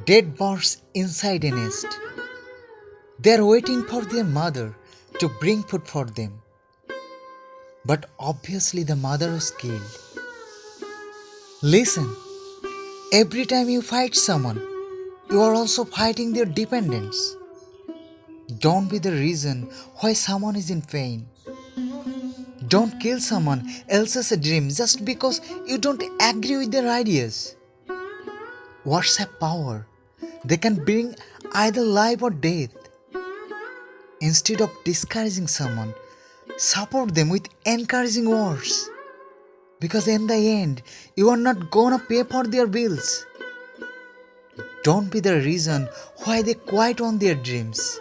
Dead birds inside a nest. They are waiting for their mother to bring food for them. But obviously, the mother was killed. Listen, every time you fight someone, you are also fighting their dependence. Don't be the reason why someone is in pain. Don't kill someone else's dream just because you don't agree with their ideas. Words have power. They can bring either life or death. Instead of discouraging someone, support them with encouraging words. Because in the end, you are not gonna pay for their bills. Don't be the reason why they quit on their dreams.